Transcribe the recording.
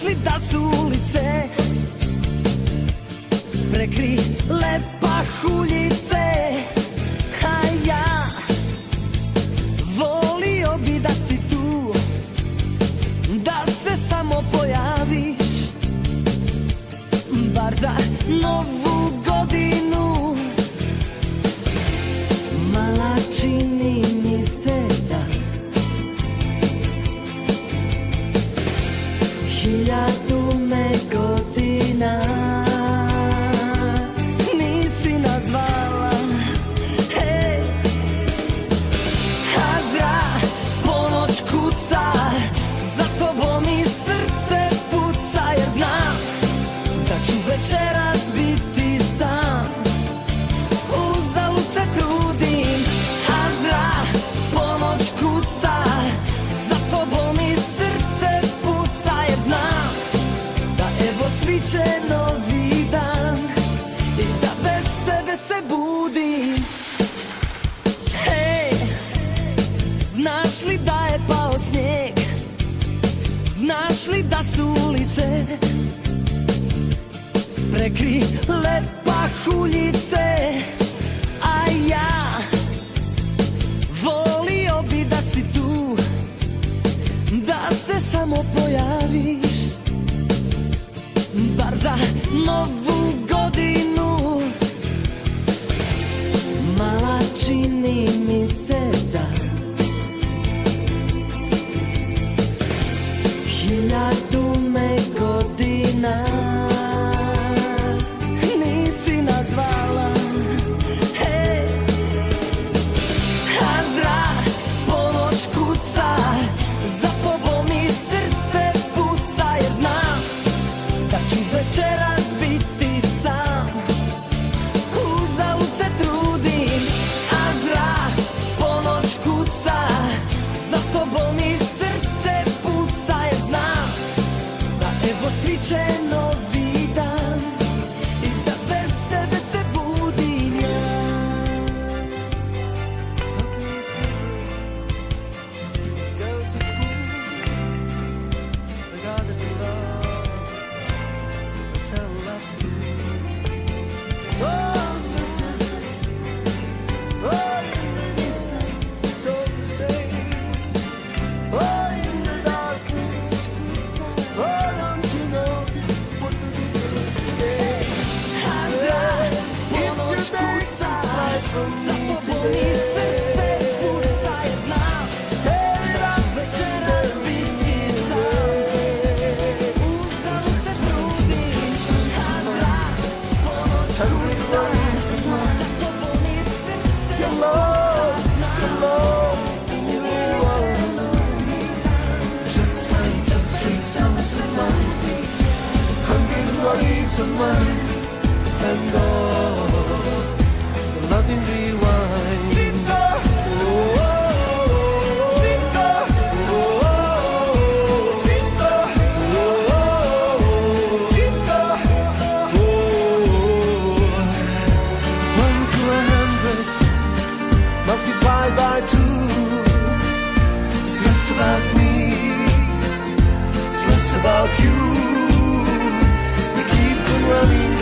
Znaš li da su ulice prekri lepa huljice, a ja volio bi da si tu, da se samo pojaviš, bar za novu godinu. Mala, čini mi se da 1000 me godina nisi nazvala, hej. A zra ponoć kuca, za tobom mi srce puca, jer znam da ću večeras biti sam. Uzalud se trudim, a zra ponoć kuca, za tobom mi srce puca, jer znam da evo sviće novi dan i da bez tebe se budim. Hej, znaš li da je pao snijeg, znaš li da su ulice prekri lepa huljice, a ja volio bi da si tu, da se samo pojaviš, bar za novu godinu. Mala, čini mi se da 1000 me godina nisi nazvala, hej. A zra ponoć kuca, za tobom mi srce puca, jer znam da ću večeras biti sam. Uzalud se trudim, a zra ponoć kuca, za tobom mi srce puca, jer znam da evo sviće novi dan i da bez tebe se budim ja. A zra ponoć kuca, za tobom mi srce puca, jer znam da ću večeras biti sam. Uzalud se trudim, a zra ponoć kuca, za tobom mi srce puca, znam da evo sviće novi dan. Just trying to chase some sunlight, 100 worries of mine, and all the loving rewind. Oh, one to 100 multiplied by 2. It's less about me, it's less about you. We keep on running